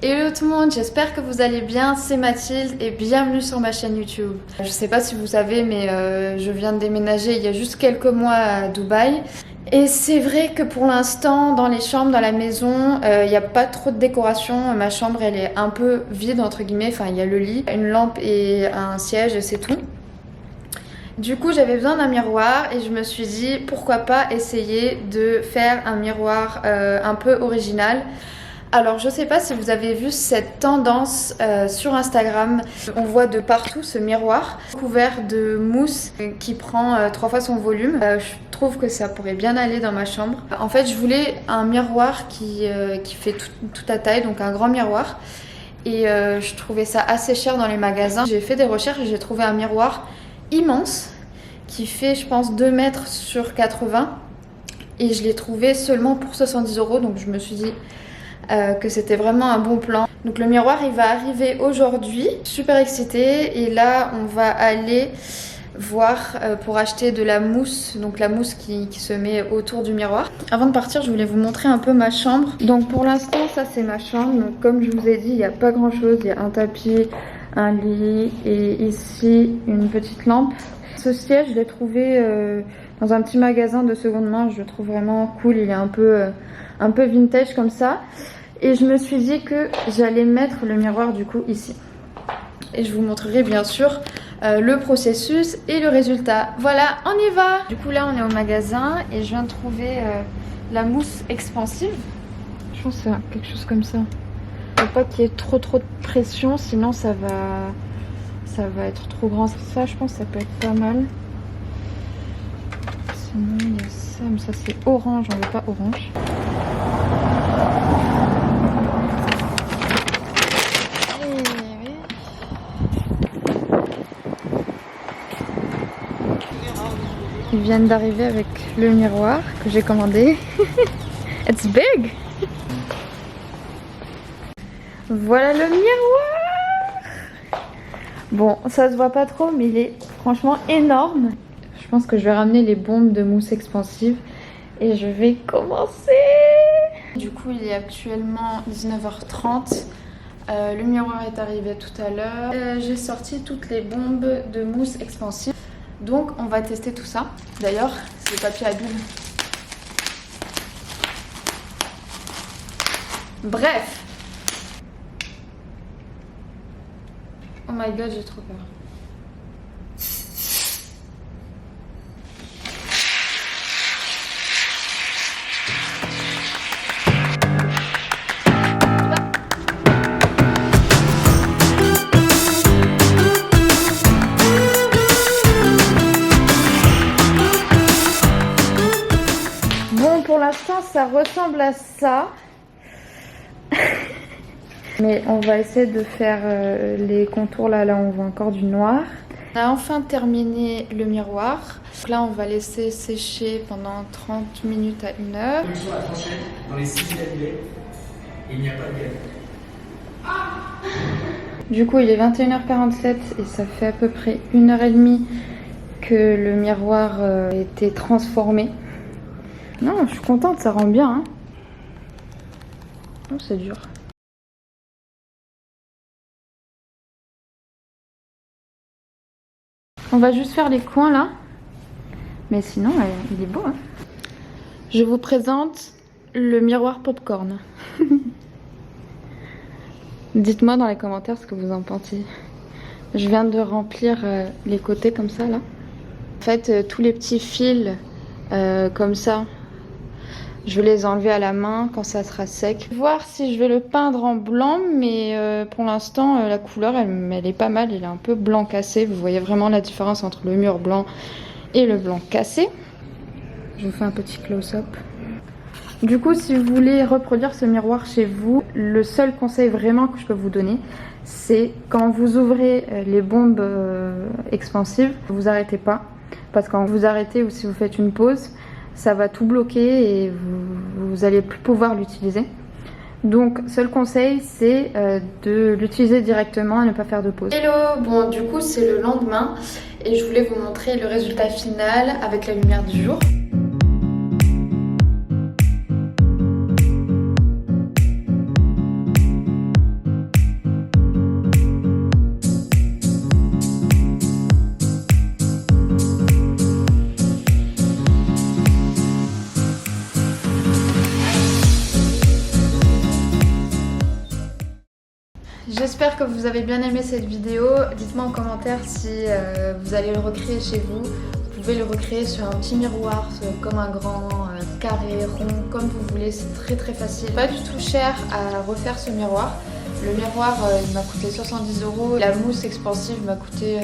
Hello tout le monde, j'espère que vous allez bien, c'est Mathilde et bienvenue sur ma chaîne YouTube. Je sais pas si vous savez mais je viens de déménager il y a juste quelques mois à Dubaï. Et c'est vrai que pour l'instant dans les chambres, dans la maison, il n'y a pas trop de décoration. Ma chambre elle est un peu vide entre guillemets, enfin il y a le lit, une lampe et un siège et c'est tout. Du coup j'avais besoin d'un miroir et je me suis dit pourquoi pas essayer de faire un miroir un peu original. Alors je sais pas si vous avez vu cette tendance sur Instagram, on voit de partout ce miroir couvert de mousse qui prend 3 fois son volume. Je trouve que ça pourrait bien aller dans ma chambre. En fait je voulais un miroir qui fait toute la taille, donc un grand miroir. Et je trouvais ça assez cher dans les magasins. J'ai fait des recherches et j'ai trouvé un miroir immense qui fait je pense 2 mètres sur 80. Et je l'ai trouvé seulement pour 70 €, donc je me suis dit que c'était vraiment un bon plan. Donc le miroir il va arriver aujourd'hui, super excitée, et là on va aller voir pour acheter de la mousse, donc la mousse qui se met autour du miroir. Avant de partir je voulais vous montrer un peu ma chambre. Donc pour l'instant ça c'est ma chambre, donc comme je vous ai dit il n'y a pas grand chose, il y a un tapis, un lit et ici une petite lampe. Ce siège je l'ai trouvé dans un petit magasin de seconde main, je le trouve vraiment cool, il est un peu vintage comme ça. Et je me suis dit que j'allais mettre le miroir du coup ici. Et je vous montrerai bien sûr le processus et le résultat. Voilà, on y va! Du coup là on est au magasin et je viens de trouver la mousse expansive. Je pense que c'est quelque chose comme ça. Il ne faut pas qu'il y ait trop de pression, sinon ça va être trop grand. Ça je pense que ça peut être pas mal. Sinon il y a ça, mais ça c'est orange, on veut pas orange. Ils viennent d'arriver avec le miroir que j'ai commandé. It's big! Voilà le miroir! Bon, ça se voit pas trop, mais il est franchement énorme. Je pense que je vais ramener les bombes de mousse expansive et je vais commencer. Du coup, il est actuellement 19h30. Le miroir est arrivé tout à l'heure. J'ai sorti toutes les bombes de mousse expansive. Donc on va tester tout ça. D'ailleurs, c'est le papier à bulles. Bref. Oh my god, j'ai trop peur. Pour l'instant ça ressemble à ça. Mais on va essayer de faire les contours là où on voit encore du noir. On a enfin terminé le miroir. Donc là on va laisser sécher pendant 30 minutes à 1 heure. La commission a tranché dans les 6 galilées, il n'y a pas de galilée. Du coup il est 21h47 et ça fait à peu près 1h30 que le miroir a été transformé. Non, je suis contente, ça rend bien. Hein. Oh, c'est dur. On va juste faire les coins là. Mais sinon, il est beau. Hein. Je vous présente le miroir popcorn. Dites-moi dans les commentaires ce que vous en pensez. Je viens de remplir les côtés comme ça là. En fait, tous les petits fils comme ça. Je vais les enlever à la main quand ça sera sec. Voir si je vais le peindre en blanc, mais pour l'instant la couleur elle est pas mal, elle est un peu blanc cassé. Vous voyez vraiment la différence entre le mur blanc et le blanc cassé. Je vous fais un petit close-up. Du coup si vous voulez reproduire ce miroir chez vous, le seul conseil vraiment que je peux vous donner, c'est quand vous ouvrez les bombes expansives, vous arrêtez pas. Parce que quand vous arrêtez ou si vous faites une pause, ça va tout bloquer et vous allez plus pouvoir l'utiliser. Donc seul conseil c'est de l'utiliser directement et ne pas faire de pause. Hello, bon du coup c'est le lendemain et je voulais vous montrer le résultat final avec la lumière du jour. J'espère que vous avez bien aimé cette vidéo. Dites-moi en commentaire si vous allez le recréer chez vous. Vous pouvez le recréer sur un petit miroir, comme un grand, carré, rond, comme vous voulez. C'est très facile. Pas du tout cher à refaire ce miroir. Le miroir, il m'a coûté 70 €. La mousse expansive m'a coûté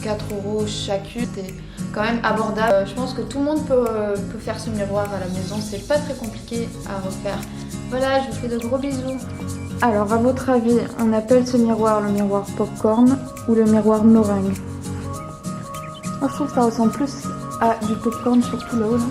4 € chacune. C'est quand même abordable. Je pense que tout le monde peut faire ce miroir à la maison. C'est pas très compliqué à refaire. Voilà, je vous fais de gros bisous. Alors, à votre avis, on appelle ce miroir le miroir popcorn ou le miroir meringue? Moi, je trouve que ça ressemble plus à du popcorn, surtout là-haut, là.